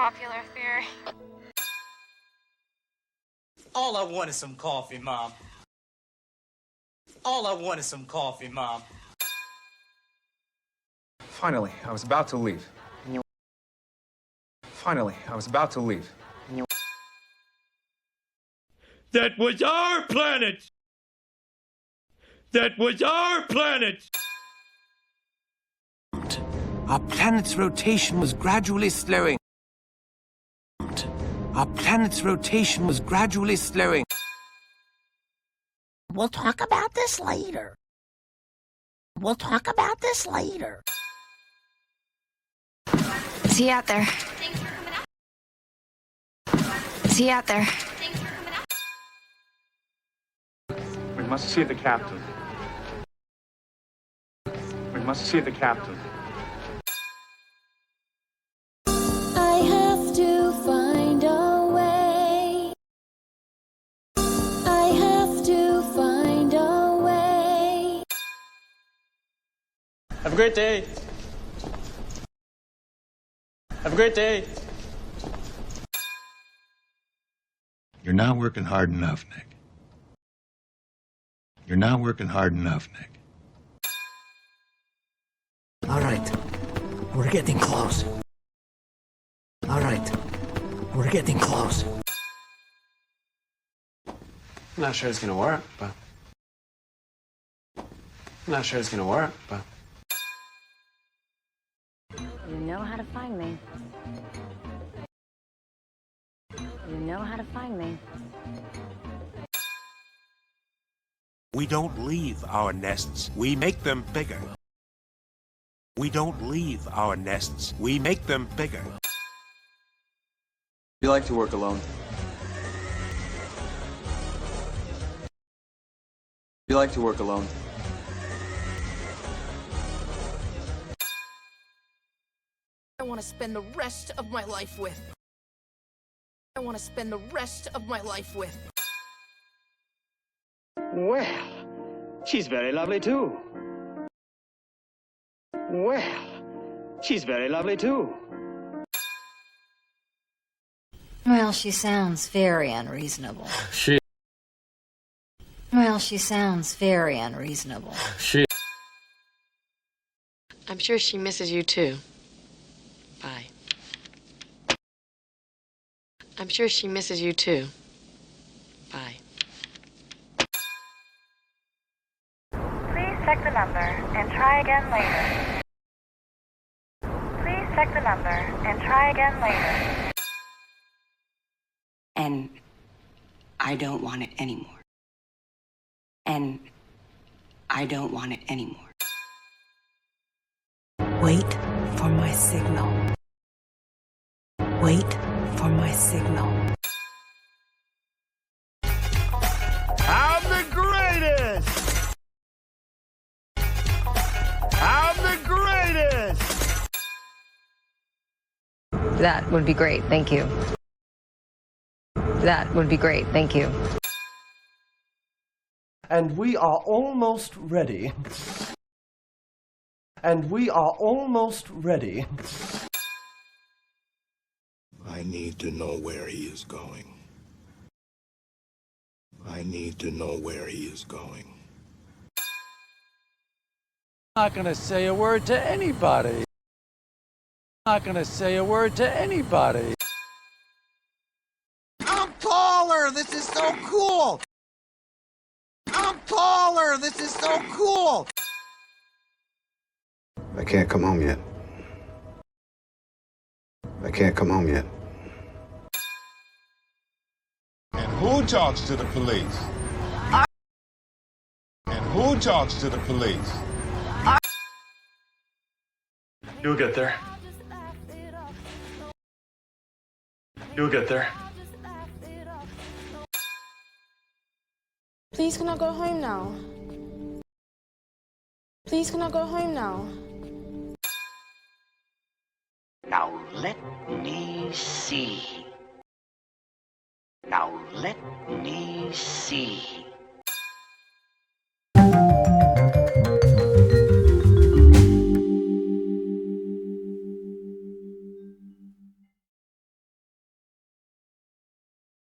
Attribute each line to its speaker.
Speaker 1: unpopular theory.
Speaker 2: All I want is some coffee, Mom. All I want is some coffee, Mom.
Speaker 3: Finally, I was about to leave. Finally, I was about to leave.
Speaker 4: That was our planet! That was our planet!
Speaker 5: Our planet's rotation was gradually slowing. Our planet's rotation was gradually slowing.
Speaker 6: We'll talk about this later. We'll talk about this later.
Speaker 1: Is he out there? Is he out there?
Speaker 3: We must see the captain. We must see the captain.
Speaker 7: I have to find a way. I have to find a way.
Speaker 2: Have a great day. Have a great day.
Speaker 8: You're not working hard enough, Nick. You're not working hard enough, Nick.
Speaker 6: All right, we're getting close. All right, we're getting close.
Speaker 9: I'm not sure it's gonna work, but... I'm not sure it's gonna work, but...
Speaker 1: You know how to find me. You know how to find me.
Speaker 5: We don't leave our nests, we make them bigger. We don't leave our nests, we make them bigger.
Speaker 9: You like to work alone. You like to work alone.
Speaker 6: I want to spend the rest of my life with. I want to spend the rest of my life with.
Speaker 4: Well, she's very lovely too. Well, she's very lovely too.
Speaker 1: Well, she sounds very unreasonable. Well, she sounds very unreasonable.
Speaker 10: I'm sure she misses you too. Bye. I'm sure she misses you too. Bye.
Speaker 1: Please check the number and try again later. Please check the number and try again later.
Speaker 10: And I don't want it anymore. And I don't want it anymore.
Speaker 6: Wait for my signal. Wait for my signal.
Speaker 4: I'm the greatest! I'm the greatest!
Speaker 1: That would be great, thank you. That would be great, thank you.
Speaker 11: And we are almost ready. And we are almost ready.
Speaker 8: I need to know where he is going. I need to know where he is going.
Speaker 4: Not gonna say a word to anybody. Not gonna say a word to anybody.
Speaker 5: I'm taller! This is so cool! I'm taller! This is so cool!
Speaker 8: I can't come home yet. I can't come home yet. And who talks to the police? And who talks to the police?
Speaker 4: You'll get there. You'll get there.
Speaker 7: Please, can I go home now? Please, can I go home now?
Speaker 6: Now let me see. Now let me see.